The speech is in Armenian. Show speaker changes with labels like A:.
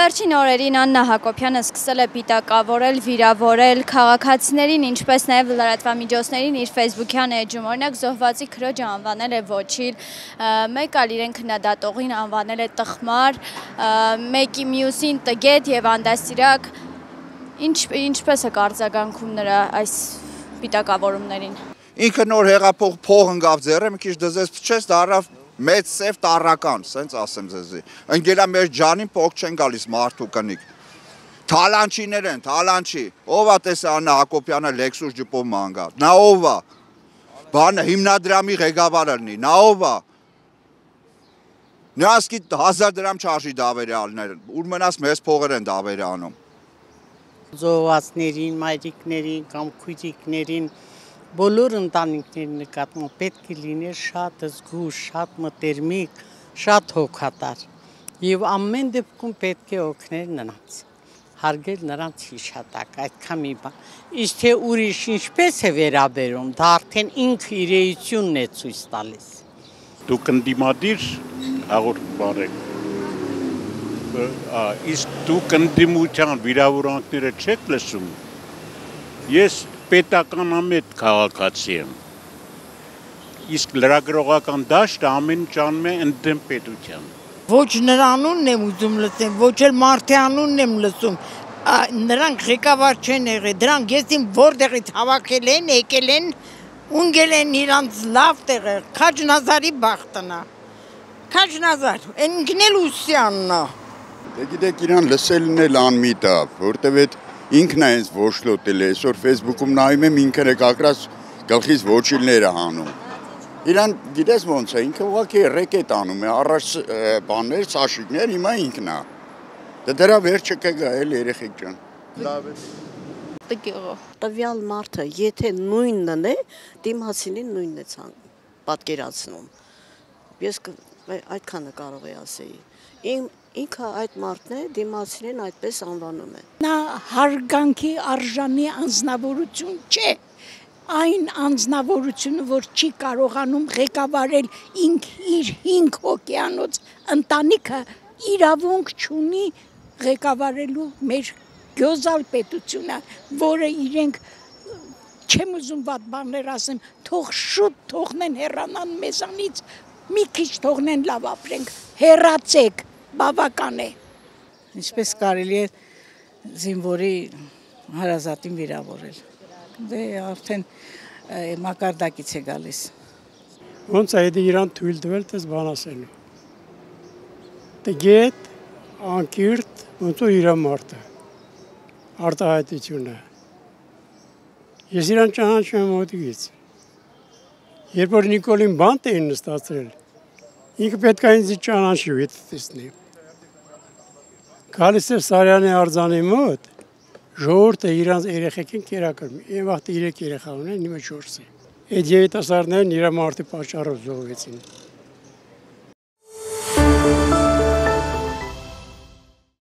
A: Վերջին օրերին Աննա Հակոբյանը սկսել է պիտակավորել, վիրավորել քաղաքացիներին, ինչպես նաև լրատվամիջոցներին իր Facebook-յան էջում։ Օրինակ զոհվածի քրոջը անվանել է ոչիլ, մեկ այլ իրեն քննադատողին անվանել է տխմար, մեկի մյուսին տգետ եւ անդաստիրակ։ Ինչպես է արձագանքում նրա այս պիտակավորումներին։
B: Ինքը նոր հեղափոխ փող ընկավ ձեռը, մի քիչ դզես փչեց, դառավ մեծ սև տարրական, սենց ասեմ ձեզի։ Ընկելա մեր ջանին փող չեն գալիս մարդու կնիկ։ Թալանչիներ են, թալանչի։ Ով է տեսա Աննա Հակոբյանը Lexus ջիպով մանգա։ Նա ով է։ Բանը հիմնադրամի ղեկավարը լինի, նա ով է։ Նրանցքի 1000 դրամ չարժի դավերալներ, ուր մնաց մեծ փողեր են դավերը անում։
C: Զոհվածներին, մայրիկներին կամ քույրիկներին բոլոր ընտանիքների նկատմամբ պետք է լիներ շատ զգուշ, շատ մտերմիկ, շատ հոգատար եւ ամեն դեպքում պետք է օգնել նրանց, հարգել նրանց հիշատակ, այդքան մի բան։ Իսկ թե ուրիշ ինչպես է վերաբերում, դա արդեն ինքը իր էությունն է ցույց տալիս։
D: Դուք ընդդիմադիր հաղորդ բարեք, իսկ դուք ընդդիմության վիրավորանքները չեք լսում։ Ես պետականամետ քաղաքացի եմ, իսկ լրագրողական դաշտը ամեն ինչ անում է ընդդեմ պետության։
E: Ոչ նրա անունն եմ ուզում լսեմ, ոչ էլ մարդի անունն եմ լսում, նրանք ղեկավար չեն եղել, դրանք ես իմ որտեղից հավաքել են, եկել են, ունգել են իրանց լավ տեղը, Քաջնազարի բախտնա, Քաջնազար, ինքն էլ Ուսյանն է։
F: Դե գիտեք իրան լսելն էլ անմիտ է, որտեվ այդ ինքն է հենց ոչլոտել է, այսօր Facebook-ում նայում եմ ինքն է կակրած գլխից ոչիլները հանում։ Իրան գիտես ոնց է, ինքը ուղղակի ռեկետ անում է, առաջ բաններ, սաշիկներ, հիմա ինքն է։ Դե դրա վերջը կգա էլ երեխեք ջան։ Լավ է։
G: Տվյալ մարդը, եթե նույնն է, դիմացինին նույնն է պատկերացնում։ Ես այդքանը կարող եմ ասեի։ Ինքը այդ մարդն է, դիմացինին այդպես անվանում է։
H: Նա հարգանքի արժանի անձնավորություն չէ, այն անձնավորությունը, որ չի կարողանում ղեկավարել իր 5 հոգեանոց ընտանիքը, իրավունք չունի ղեկավարելու մեր գյոզալ պետությունը, որը իրենք չեմ ուզում վատ բաներ ասեմ, թող շուտ թողնեն հեռանան մեզանից, մի քիչ թողնեն լավ ապրենք, հեռացեք, բավական է։
E: Ինչպես կարելի է զինվորի հարազատին վիրավորել։ Դե արդեն մակարդակից է գալիս։
I: Ոնց է դա իրան թույլ տվել դες բան ասելու։ Տգետ, անկիրթ, ոնց որ իր մարդը։ Արտահայտությունը։ Ես իրան ճանաչում եմ մոտիկից։ Երբ որ Նիկոլին բանտ էին նստացրել, ինքը պետք է ինձ ճանաչի, եթե տեսնի։ Գալիս էր Սարյանի արձանի մոտ, ժողովուրդը իրանց երեխեքին կերակրում, այն վաղտը 3 երեխա ունեն, հիմա 4 է։ Այդ երիտասարդներն իր մարդի պատճառով զոհվեցին։